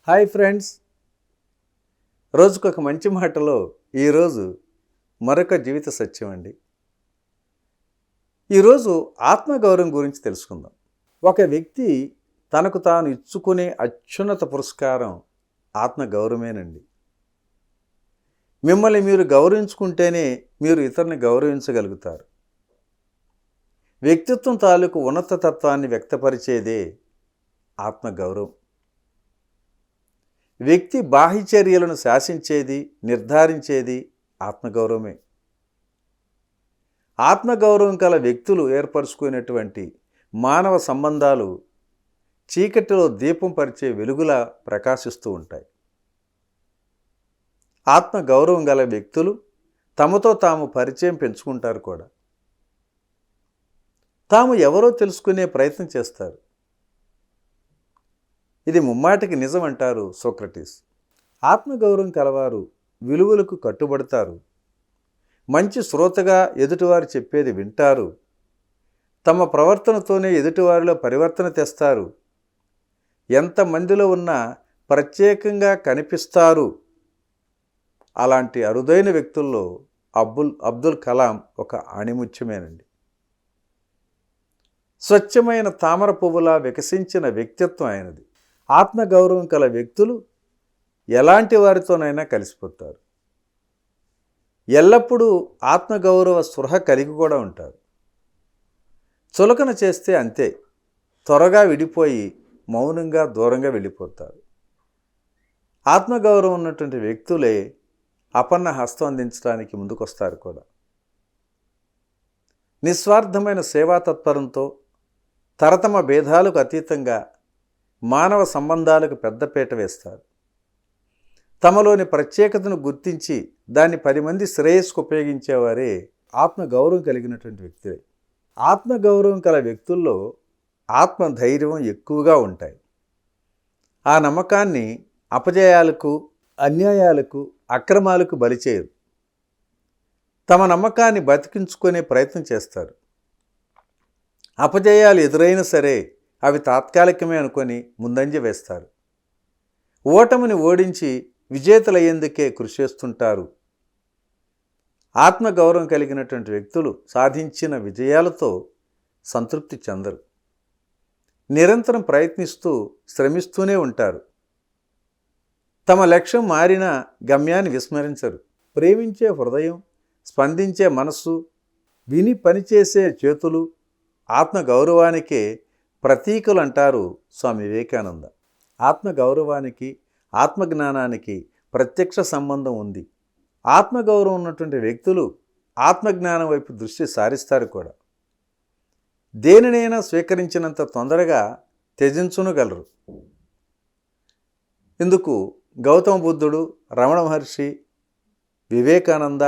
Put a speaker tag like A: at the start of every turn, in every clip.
A: Hi friends, రోజుకొక మంచి మాటలో ఈరోజు మరొక జీవిత సత్యం అండి. ఈరోజు ఆత్మగౌరవం గురించి తెలుసుకుందాం. ఒక వ్యక్తి తనకు తాను ఇచ్చుకునే అత్యున్నత పురస్కారం ఆత్మగౌరవమేనండి. మిమ్మల్ని మీరు గౌరవించుకుంటేనే మీరు ఇతరుని గౌరవించగలుగుతారు. వ్యక్తిత్వం తాలూకు ఉన్నతత్వాన్ని వ్యక్తపరిచేదే ఆత్మగౌరవం. వ్యక్తి బాహ్యచర్యలను శాసించేది, నిర్ధారించేది ఆత్మగౌరవమే. ఆత్మగౌరవం కల వ్యక్తులు ఏర్పరచుకునేటువంటి మానవ సంబంధాలు చీకటిలో దీపం పరిచే వెలుగులా ప్రకాశిస్తూ ఉంటాయి. ఆత్మగౌరవం గల వ్యక్తులు తమతో తాము పరిచయం పెంచుకుంటారు కూడా. తాము ఎవరో తెలుసుకునే ప్రయత్నం చేస్తారు. ఇది ముమ్మాటికి నిజం అంటారు సోక్రటీస్. ఆత్మగౌరవం కలవారు విలువలకు కట్టుబడతారు. మంచి శ్రోతగా ఎదుటివారు చెప్పేది వింటారు. తమ ప్రవర్తనతోనే ఎదుటివారిలో పరివర్తన తెస్తారు. ఎంతమందిలో ఉన్నా ప్రత్యేకంగా కనిపిస్తారు. అలాంటి అరుదైన వ్యక్తుల్లో అబ్దుల్ కలాం ఒక ఆణిముత్యమేనండి. స్వచ్ఛమైన తామర పువ్వులా వికసించిన వ్యక్తిత్వం ఆయనది. ఆత్మగౌరవం కల వ్యక్తులు ఎలాంటి వారితోనైనా కలిసిపోతారు. ఎల్లప్పుడూ ఆత్మగౌరవ స్పృహ కలిగి కూడా ఉంటారు. చులకన చేస్తే అంతే, త్వరగా విడిపోయి మౌనంగా దూరంగా వెళ్ళిపోతారు. ఆత్మగౌరవం ఉన్నటువంటి వ్యక్తులే అపన్న హస్తం అందించడానికి ముందుకొస్తారు కూడా. నిస్వార్థమైన సేవా తత్పరంతో తరతమ భేదాలకు అతీతంగా మానవ సంబంధాలకు పెద్దపీట వేస్తారు. తమలోని ప్రత్యేకతను గుర్తించి దాన్ని 10 మంది శ్రేయస్సుకు ఉపయోగించేవారే ఆత్మగౌరవం కలిగినటువంటి వ్యక్తులే. ఆత్మగౌరవం కల వ్యక్తుల్లో ఆత్మధైర్యం ఎక్కువగా ఉంటాయి. ఆ నమ్మకాన్ని అపజయాలకు, అన్యాయాలకు, అక్రమాలకు బలిచేయరు. తమ నమ్మకాన్ని బతికించుకునే ప్రయత్నం చేస్తారు. అపజయాలు ఎదురైనా సరే అవి తాత్కాలికమే అనుకొని ముందంజ వేస్తారు. ఓటమిని ఓడించి విజేతలయ్యేందుకే కృషి చేస్తుంటారు. ఆత్మగౌరవం కలిగినటువంటి వ్యక్తులు సాధించిన విజయాలతో సంతృప్తి చెందరు. నిరంతరం ప్రయత్నిస్తూ శ్రమిస్తూనే ఉంటారు. తమ లక్ష్యం మారినా గమ్యాన్ని విస్మరించరు. ప్రేమించే హృదయం, స్పందించే మనస్సు, విని పనిచేసే చేతులు ఆత్మగౌరవానికే ప్రతీకలు అంటారు స్వామి వివేకానంద. ఆత్మగౌరవానికి, ఆత్మజ్ఞానానికి ప్రత్యక్ష సంబంధం ఉంది. ఆత్మగౌరవం ఉన్నటువంటి వ్యక్తులు ఆత్మజ్ఞానం వైపు దృష్టి సారిస్తారు కూడా. దేనినైనా స్వీకరించినంత తొందరగా త్యజించునగలరు. ఇందుకు గౌతమ బుద్ధుడు, రమణ మహర్షి, వివేకానంద,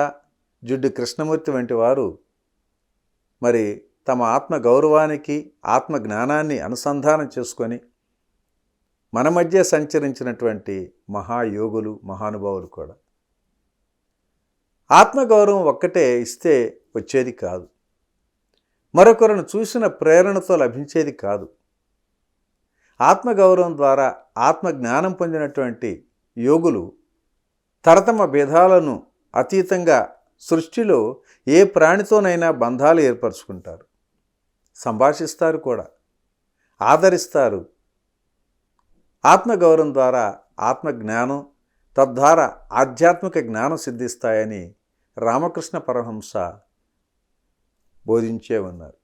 A: జుడ్డు కృష్ణమూర్తి వంటి వారు మరి తమ ఆత్మగౌరవానికి, ఆత్మజ్ఞానాన్ని అనుసంధానం చేసుకొని మన మధ్య సంచరించినటువంటి మహాయోగులు, మహానుభావులు కూడా. ఆత్మగౌరవం ఒక్కటే ఇస్తే వచ్చేది కాదు. మరొకరిని చూసిన ప్రేరణతో లభించేది కాదు. ఆత్మగౌరవం ద్వారా ఆత్మజ్ఞానం పొందినటువంటి యోగులు తరతమ భేదాలను అతీతంగా సృష్టిలో ఏ ప్రాణితోనైనా బంధాలు ఏర్పరచుకుంటారు. సంభాషిస్తారు కూడా, ఆదరిస్తారు. ఆత్మగౌరవం ద్వారా ఆత్మజ్ఞానం, తద్వారా ఆధ్యాత్మిక జ్ఞానం సిద్ధిస్తాయని రామకృష్ణ పరమహంస బోధించే ఉన్నారు.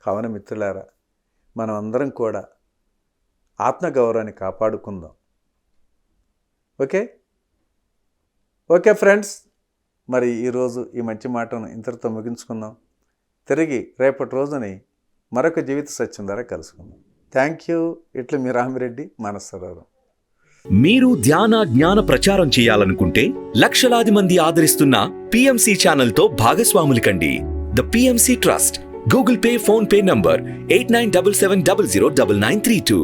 A: కావున మిత్రులారా, మనం అందరం కూడా ఆత్మగౌరవాన్ని కాపాడుకుందాం. ఓకే ఫ్రెండ్స్, మరి ఈరోజు ఈ మంచి మాటను ఇంతటితో ముగించుకుందాం. తిరిగి రేపటి రోజుని మరొక జీవిత సత్యం ద్వారా కలుసుకుందాం. Thank you. ఇట్లు మీ రామిరెడ్డి, మానస సరోవరం.
B: మీరు ధ్యాన జ్ఞాన ప్రచారం చేయాలనుకుంటే లక్షలాది మంది ఆదరిస్తున్న PMC ఛానల్తో భాగస్వాములు కండి. The PMC trust, Google pay, phone pay number 8977009932.